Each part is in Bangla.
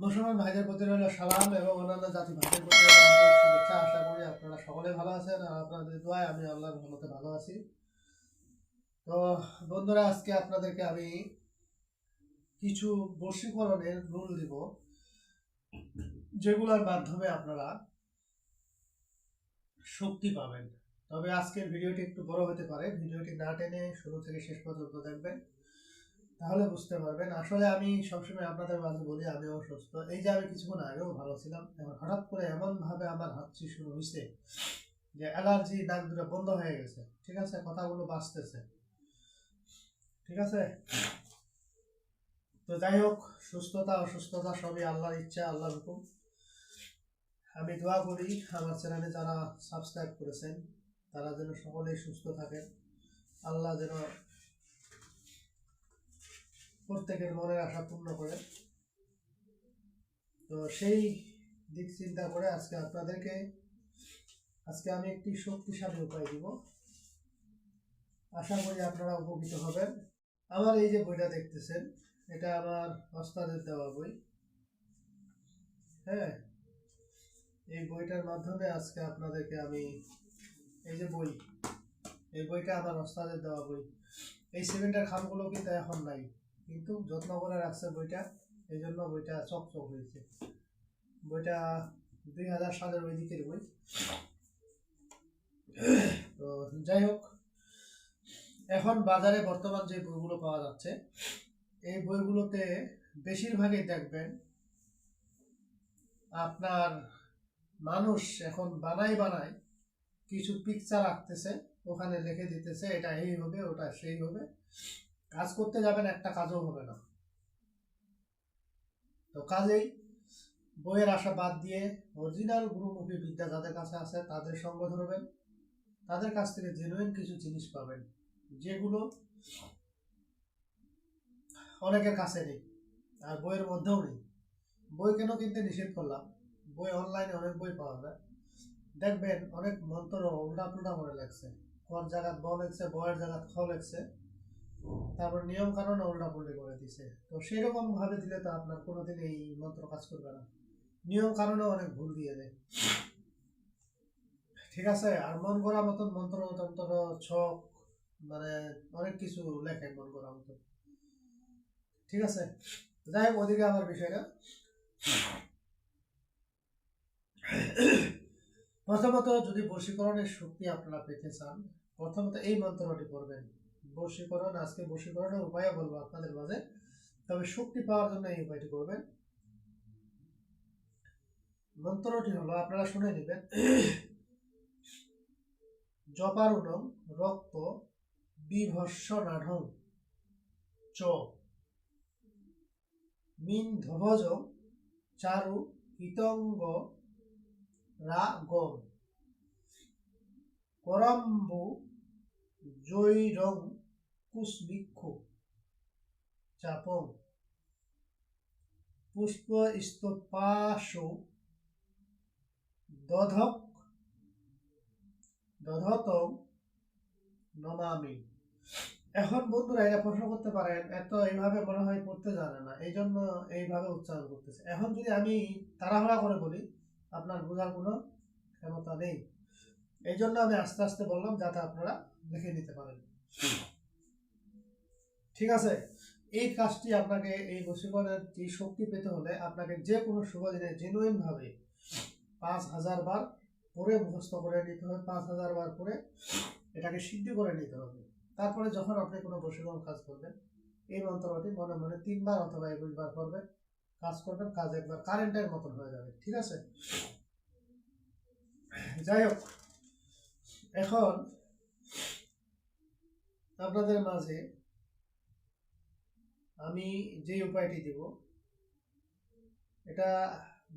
মুসলমান ভাইদের প্রতি রইল সালাম এবং অন্যান্য জাতি ভাইদের প্রতি রইল আন্তরিক শুভেচ্ছা। আশা করি আপনারা সকলে ভালো আছেন আর আপনাদের দোয়ায় আমি আল্লাহর রহমতে ভালো আছি। তো বন্ধুরা, আজকে আপনাদেরকে আমি কিছু বশীকরণের রুল দিব, যেগুলোর মাধ্যমে আপনারা শক্তি পাবেন। তবে আজকের ভিডিওটি একটু বড় হতে পারে, ভিডিওটি না টেনে শুরু থেকে শেষ পর্যন্ত দেখবেন, তাহলে বুঝতে পারবেন। আসলে আমি সবসময় আপনাদের মাঝে বলি আমি অসুস্থ। এই যে আমি কিছুক্ষণ আগেও ভালো ছিলাম, এখন হঠাৎ করে এমন ভাবে আমার হাঁচি শুরু হয়েছে যে অ্যালার্জি নাক দুটো বন্ধ হয়ে গেছে। ঠিক আছে, কথাগুলো বাঁচতেছে। ঠিক আছে, তো যাই হোক, সুস্থতা অসুস্থতা সবই আল্লাহর ইচ্ছা, আল্লাহর হুকুম। আমি দোয়া করি আমার চ্যানেলে যারা সাবস্ক্রাইব করেছেন তারা যেন সকলেই সুস্থ থাকেন। আল্লাহ যেন প্রত্যেকের মনের আশা পূর্ণ করে। তো সেই দিক চিন্তা করে আজকে আমি একটি শক্তিশালী উপায় দিব। আশা করি আপনারা উপকৃত হবেন। আমার এই যে বইটা দেখতেছেন, এটা আমার ওস্তাদের দেওয়া বই। হ্যাঁ, এই বইটার মাধ্যমে আজকে আপনাদেরকে আমি এই বইটা আমার ওস্তাদের দেওয়া বই। এই সিমেন্টের খামগুলো কিন্তু এখন নাই, কিন্তু যত্ন করে রাখছে বইটা, এই জন্য বইটা চকচক হয়েছে। বইটা 2000 সালের ওই দিকের বই। তো যাই হোক, এখন বাজারে বর্তমান যে বইগুলো পাওয়া যাচ্ছে, এই বইগুলোতে বেশিরভাগই দেখবেন আপনার মানুষ এখন বানায় কিছু পিকচার আঁকতেছে, ওখানে লিখে দিতেছে এটা এই হবে ওটা সেই হবে। কাজ করতে যাবেন, একটা কাজও হবে না। তো কাজেই বইয়ের আশা বাদ দিয়ে অরিজিনাল গুরুমুখী বিদ্যা যাদের কাছে আছে তাদের সঙ্গ ধরবেন। তাদের কাছ থেকে জেনুইন কিছু জিনিস পাবেন, যেগুলো অনেকের কাছে নেই আর বইয়ের মধ্যেও নেই। বই কেন কিনতে নিষেধ করলাম, বই অনলাইনে অনেক বই পাওয়া যায়। দেখবেন অনেক মন্ত্র উল্টা পুল্টা করে লাগছে, কর জায়গাত ব লেগছে, বয়ের জায়গাত খ লেগছে, তারপর নিয়ম কানুন উল্টা পুল্টি করে দিছে। তো সেরকম ভাবে দিলে তো আপনার কোনোদিন এই মন্ত্র কাজ করবে না। নিয়ম কানুনে অনেক ভুল দিয়ে দেয়। ঠিক আছে, আর মন করা মতন মন্ত্র তন্ত্র ছক, মানে অনেক কিছু লেখে মন করা মতন। ঠিক আছে, যাই হোক, ওদিকে আমার বিষয় না। প্রথমত, যদি বশীকরণের শক্তি আপনারা পেতে চান, প্রথমত এই মন্ত্রটি করবেন। বশীকরণ, আজকে বশীকরণের উপায় বলবো আপনাদের মাঝে, তবে শক্তি পাওয়ার জন্য এই উপায়টি করবেন। মন্ত্রটি হলো, আপনারা শুনে নেবেন। জপারুণং রক্ত বিভৎসনাঢং চ মিন ধ্বজং চারু হিতঙ্গ রাগম করম্বু জৈরং কুশবিক্ষু চাপং পুষ্প স্তপাশু দধক দধতং নমামি। এখন বন্ধুরা এটা প্রশ্ন করতে পারেন, এত এইভাবে মনে হয় পড়তে জানে না, এই জন্য এইভাবে উচ্চারণ করতেছে। এখন যদি আমি তাড়াহুড়া করে বলি, আপনার বোঝার কোনো ক্ষমতা নেই। এই জন্য আমি আস্তে আস্তে বললাম, যাতে আপনারা লিখে নিতে পারেন। ঠিক আছে, এই কাজটি আপনাকে, এই বশীকরণের এই শক্তি পেতে হলে আপনাকে যে কোনো শুভ দিনে জেনুইন ভাবে 5000 বার পরে মুখস্থ করে নিতে হবে। 5000 বার পরে এটাকে সিদ্ধ করে নিতে হবে। তারপরে যখন আপনি কোনো বশীকরণ কাজ করবেন, এই মন্ত্রটি মনে মনে 3 বার অথবা 21 বার করবেন, কাজ করবেন, কাজ একবার কারেন্টের মতন হয়ে যাবে। ঠিক আছে, যাই হোক, এখন আপনাদের মাঝে আমি যে উপায়টি দিব, এটা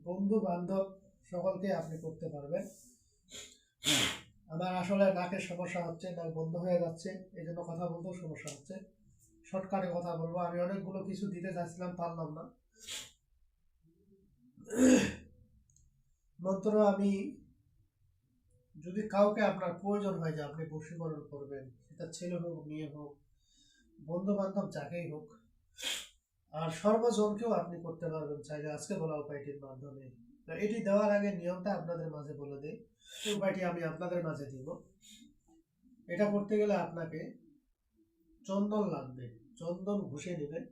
বন্ধু বান্ধব সকলকে আপনি করতে পারবেন। আমার আসলে নাকের সমস্যা হচ্ছে, নাক বন্ধ হয়ে যাচ্ছে, এই জন্য কথা বলতেও সমস্যা হচ্ছে। শর্টকাটে কথা বলবো, আমি অনেকগুলো কিছু দিতে চাইছিলাম, পারলাম না। মন্ত্র আমি, যদি কাউকে আপনার প্রয়োজন হয় যে আপনি বশীকরণ করবেন, সেটা ছেলে হোক মেয়ে হোক বন্ধু বান্ধব যাকেই হোক, আর সর্বজনকেও আপনি করতে পারবেন চাইলে আজকে বলা উপায়টির মাধ্যমে। তো এটি দেওয়ার আগে নিয়মটা আপনাদের মাঝে বলে দিই, এই উপায়টি আমি আপনাদের মাঝে দিব। এটা করতে গেলে আপনাকে চন্দন লাগবে, চন্দন ঘষে নেবেন,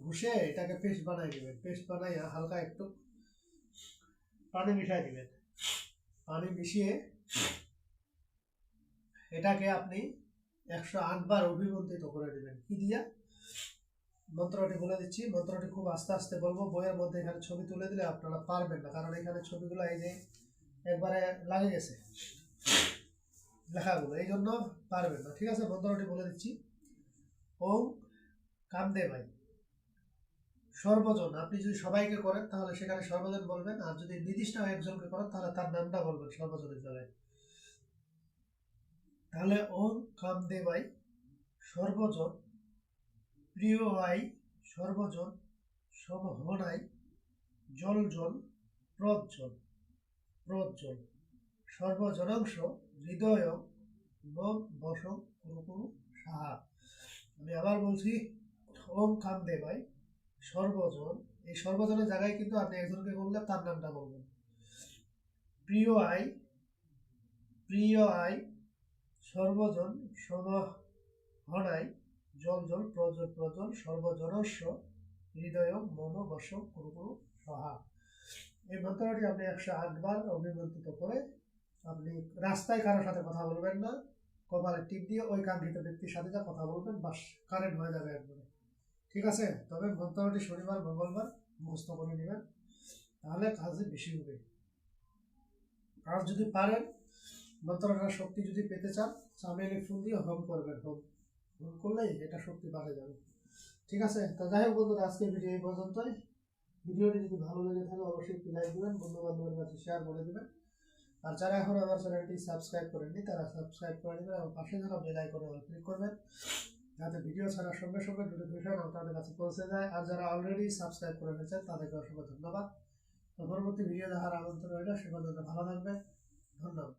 ঘষে এটাকে পেস্ট বানাই নেবেন, পেস্ট বানাইয়া হালকা একটু পানি মিশাই দিবেন, পানি মিশিয়ে এটাকে আপনি 108 বার অভিমন্ত্রিত করে নেবেন। কি দিয়া? মন্ত্রটি বলে দিচ্ছি, মন্ত্রটি খুব আস্তে আস্তে বলবো, বইয়ের মধ্যে এখানে ছবি তুলে দিলে আপনারা পারবেন না, কারণ এখানে ছবিগুলো এই যে একবারে লাগে গেছে লেখাগুলো, এই জন্য পারবেন না। ঠিক আছে, মন্ত্রটি বলে দিচ্ছি। ওম কামদেবাই সর্বজন, আপনি যদি সবাইকে করেন তাহলে সেখানে সর্বজন বলবেন, আর যদি নির্দিষ্ট একজনকে করেন তাহলে তার নামটা বলবেন সর্বজনের জায়গায়। তাহলে ওম কামদেবাই সর্বজন, প্রিয় আই সর্বজন, সমহনাই, জল জল, প্রজ্জ্বল প্রজ্জ্বল, সর্বজনাংশ, হৃদয়, মম বসম কুরু কুরু সাহা। আমি আবার বলছি, ওম কামদেবাই সর্বজন, এই সর্বজনের জায়গায় কিন্তু আপনি একজনকে বললে তার নামটা বলবেন। প্রিয় আই, প্রিয় আই সর্বজন, সমহনাই, জল জল, প্রজ্জ্বল প্রজ্জ্বল, সর্বজনস্ব, হৃদয় মম বসম কুরু কুরু সাহা। এই মন্ত্রটি আপনি 108 বার অভিমন্ত্রিত করে আপনি রাস্তায় কারোর সাথে কথা বলবেন না, কপালে টিপ দিয়ে ওই কাঙ্ক্ষিত ব্যক্তির সাথে যা কথা বলবেন, বাস কারেন্ট হয়ে যাবে একবারে। ঠিক আছে, তবে মন্ত্রটি শনিবার মঙ্গলবার মুখস্থ করে নেবেন, তাহলে কাজে বেশি হবে। আর যদি পারেন মন্ত্রটার শক্তি যদি পেতে চান, চামেলি ফুল দিয়ে হোম করবেন, হোম হোম করলেই এটা শক্তি বাড়ে যাবে। ঠিক আছে, তো যাই হোক বন্ধুরা, আজকের ভিডিও এই পর্যন্তই। ভিডিওটি যদি ভালো লেগে থাকে অবশ্যই একটি লাইক দেবেন, বন্ধু বান্ধবের কাছে শেয়ার করে দেবেন। আর যারা এখন আমার চ্যানেলটি সাবস্ক্রাইব করেননি তারা সাবস্ক্রাইব করে দেবেন এবং পাশে থাকা বেল আইকনে অল ক্লিক করবেন, যাতে ভিডিও ছাড়ার সঙ্গে সঙ্গে নোটিফিকেশন আপনাদের কাছে পৌঁছে যায়। আর যারা অলরেডি সাবস্ক্রাইব করে ফেলেছেন তাদেরকে অসংখ্য ধন্যবাদ। তো পরবর্তী ভিডিও দেখার আমন্ত্রণ রইল, সে পর্যন্ত ভালো থাকবেন, ধন্যবাদ।